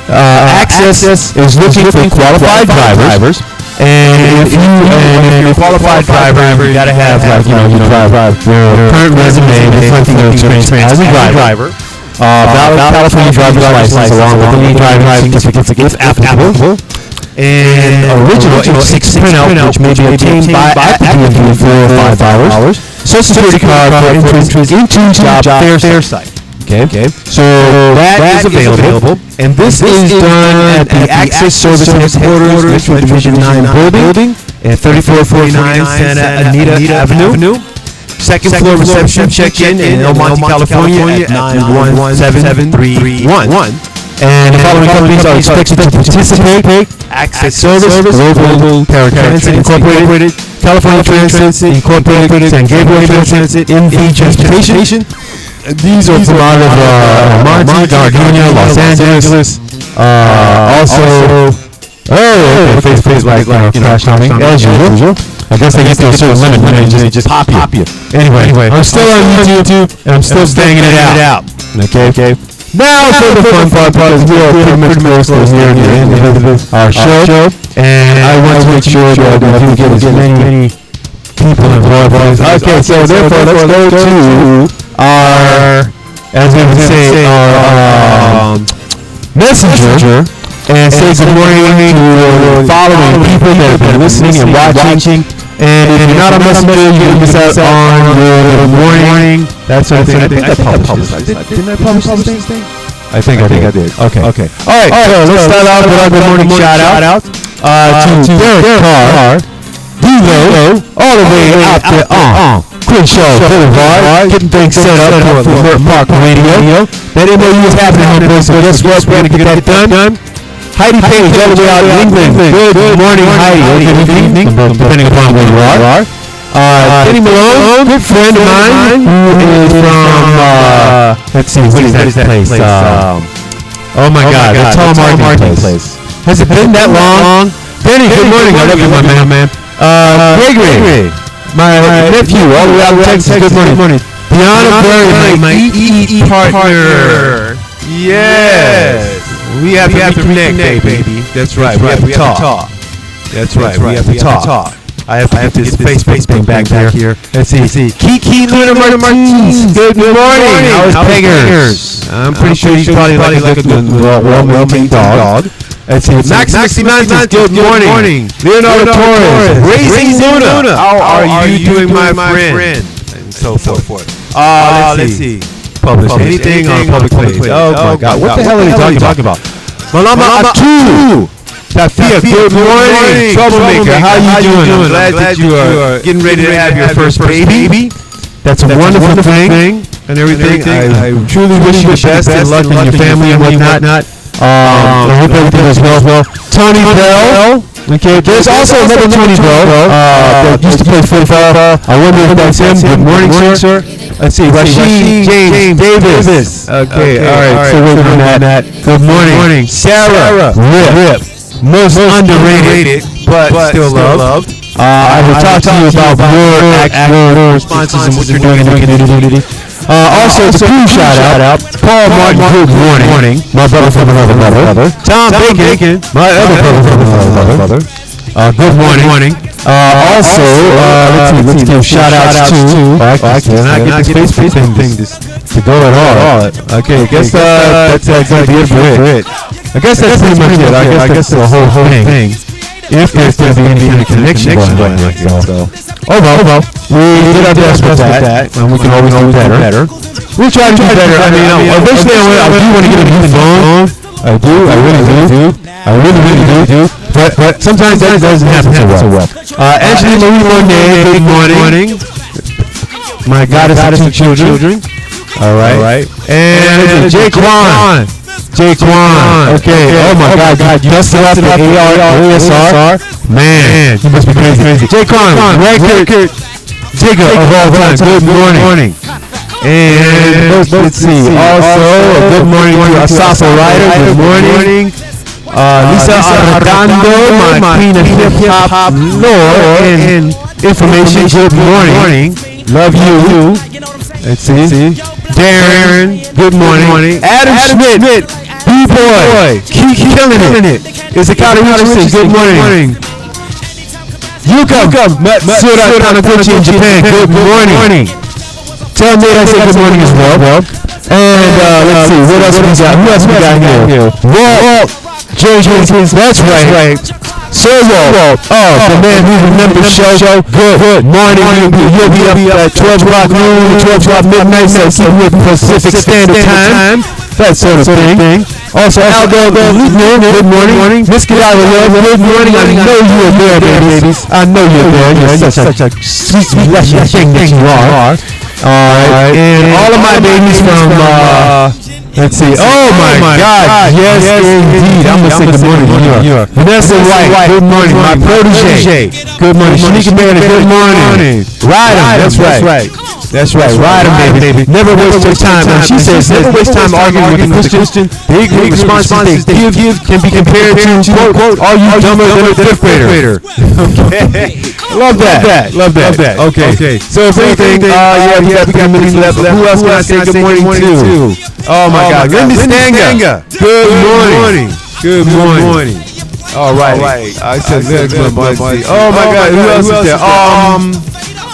S1: Access is looking for qualified drivers. And if you're a qualified driver, you gotta have drive your current resume reflecting your experience as a driver. Valid California driver's license along with any driving certificate if applicable, and original H6 printout which may be obtained by at the DMV for $5, Social Security card for entrance into job fair site. Okay, so that is available, and this is done at the Access Service Headquarters, Metro Division 9 building, at 3449 Santa Anita Avenue. Second floor reception check-in in El Monte, California at 91731. And the following companies are expected to participate: Access Service, Global Paratransit Incorporated, California Transit Incorporated, San Gabriel Transit, MV Transportation. These are from out of Monte, Gardenia, Los Angeles. Also, Facebook like crash timing as usual. I guess they get to a certain limit and they just pop you. Anyway, I'm still on YouTube and I'm still banging it out. Okay. Now for the fun part, because we are pretty much close to here at the end of our show, and I want to make sure that we get as many people involved. Okay, so therefore let's go to our, as we would say, our messenger, and say good morning to the following people that have been listening and watching. And if you're not a messenger, you miss out on your good morning. That's what I think I published. Didn't I publish this thing? I think I did. Okay. All right. So let's start off with our good morning shout out to Derek Carr, D-Lo, all the way out there on Crenshaw Boulevard, getting things set up for Park Radio. That MOU is happening, homeboy. So guess what? We're gonna get that done. Heidi Page, all the way out in England. Good morning, Heidi. Good evening, depending upon where you are. Kenny Malone, good friend of mine, who is from, let's see, what is that place? Oh my God, the Tom Martin place. Has it been that long? Benny, good morning. I love you, my man. Gregory, my nephew, all the way out in Texas. Good morning. Deanna Berry, my EE partner. Yes. We have to reconnect, baby. That's right. We have to talk. That's right. We have to talk. I have to get this Facebook thing back here. Let's see. Kiki Luna Martins. Good morning. How's Peggers? I'm pretty sure he's probably like a good, well-maintained dog. Let's see. Maxi Mantis. Good morning. Leonardo Torres. Raising Luna. How are you doing, my friend? And so forth. Let's see. Publish anything on public place. Oh my God! What the hell are you talking about? Malama Atu, Tafia, good morning. Troublemaker, how you doing? I'm glad that you are getting ready to have your first baby. That's a wonderful thing and everything. I truly wish you the best and luck in your family and whatnot. I hope everything goes well. Tony Bell. Okay, there's also another Tony Bell that used to play football. I wonder if that's him. Good morning, sir. Let's see, Rashid James Davis. Okay, all right. So we're on that. Good morning. Sarah Rip. Most underrated, but still loved. I will talk to you about your responses and what you're doing in the community. Also, the crew shout out. Paul Martin, good morning. My brother from another brother. Tom Bacon, my other brother from another brother. Good morning. Also, let's give shout outs to. I cannot get this Facebook thing to go at all. Okay, I guess that's going to be it for it. I guess that's pretty much it. I guess the whole thing. If there's going to be any kind of connection going like so. Oh well. We did our best with that, and we can always do better. We'll try to do better. I mean, eventually I do want to get a new phone. I really do. But sometimes that doesn't happen so well. Angela Marie Monet, good morning. My goddess of children. All right. And Jake Kwan. Okay. Oh my God. You just up the ASR. Man, you must be crazy. Jake Kwan, record digger of all time. Good morning. And let's see. Also, a good morning to Asafa Ryder. Good morning. Lisa Arredondo, my queen of hip-hop lore and information. Good morning. Love you. Let's see. Darren, good morning. Adam Schmidt, B-Boy, keep killing it. Is it kind of interesting? Good morning. Yuka, Sura Tanaguchi in Japan, good morning. Tell me I say good morning as well. And let's see, what else we got? Who else we got here? Walt, Jenkins, that's right. Sir Walt, the man who remembers show. Good morning. You'll be up at 12 o'clock noon, 12 o'clock midnight, so keep with Pacific Standard Time. that sort of thing. Also, Aldo, good morning. Miss Gala, good morning. I know you are there, babies. I know you're there. You're such a sweet, luscious thing that you are. Alright, and all of my babies from, let's see. Oh my God! Yes, indeed. I'm gonna say good morning to you. Vanessa White, good morning. My protege, good morning. Shanika Bailey, good morning. Ride 'em, that's right. Ride 'em, baby. Never waste your time. And she says, never waste time arguing with the Christian. The ignorant responses they give can be compared to, quote, are you dumber than a fifth grader? Okay. Love that. Okay. So if anything, we got 3 minutes left. Who else can I say good morning to? Oh my God, Linda Stanga. Good morning. All right. I said good morning. Oh my God, who else is there?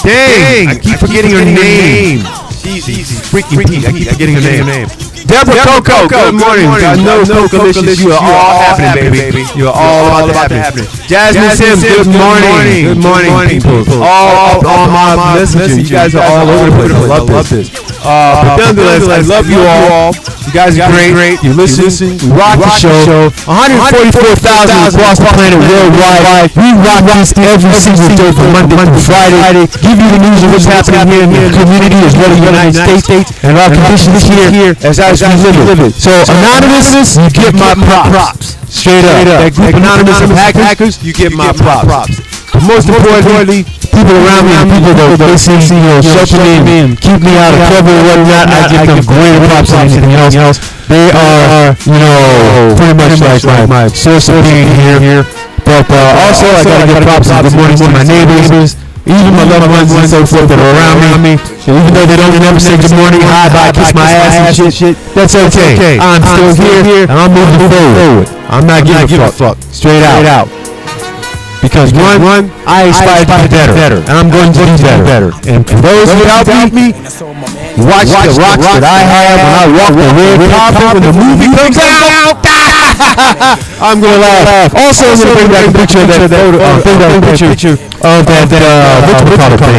S1: Dang, I keep forgetting her name. She's freaking Pete. I keep forgetting her name. Deborah Coco, good morning. I know Coco-licious, you are all happening, baby. You are all about to happen. Jasmine Sims, good morning. Good morning, people. All up on my messages. You guys are all over the place. I love this. But nonetheless, I love you all. You guys are great. You listen. We rock the show. 144,000 across the planet worldwide. We rock this every single day from Monday through Friday. Give you the news of what's happening here in the community as well as the United States and our conditions here as we live it. So Anonymous, you get my props. Straight up. That group Anonymous of hackers, you get my props. But most importantly, people around me and people that basically, shelter me and keep me out of trouble and whatnot, I give them greater props than anything else. They are, pretty much like my source of being here. But also, I gotta give props and good mornings to my neighbors, even my loved ones and so forth that are around me. Even though they don't never say good morning, hi, bye, kiss my ass and shit, that's okay. I'm still here and I'm moving forward. I'm not giving a fuck. Straight out. Because one, I aspire to be better, and I'm going to be better. And for those without me, watch the rocks that I have when I walk the red carpet when the movie comes out. I'm gonna laugh. Also, I'm gonna bring back a picture of that picture of that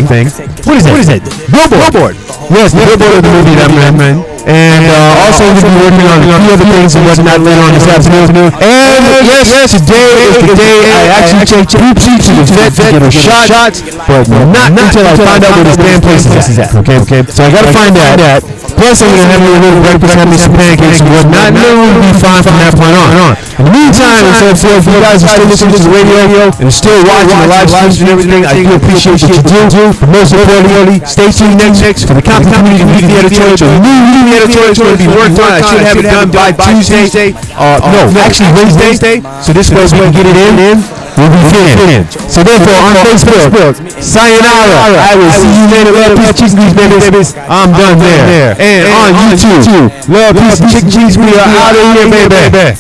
S1: thing. What is that? Billboard. Yes, the billboard of the movie that I'm in. And also we'll be working on a few other things and whatnot later on this afternoon. And yes, today is the day I actually take Poopsie to the vet to get her shots, but not until I find out where this damn place is at. Okay. So I gotta find that. Plus I'm gonna have me a little breakfast, have me some pancakes and whatnot. And then we'll be fine from that point on. In the meantime, if you guys are still listening to the radio and still watching the live streams and everything, I do appreciate what you do. But most importantly, stay tuned next for the Compton Community Weekly Editorial. The new editorial is going to be worked on. I should have it done by Tuesday. Actually Wednesday. So this way we can get it in. We'll be in. So therefore, on Facebook, sayonara. I will see you later. Love, peace, chicken cheese, babies. I'm done there. And on YouTube, love, peace, chicken cheese. We are out of here, baby.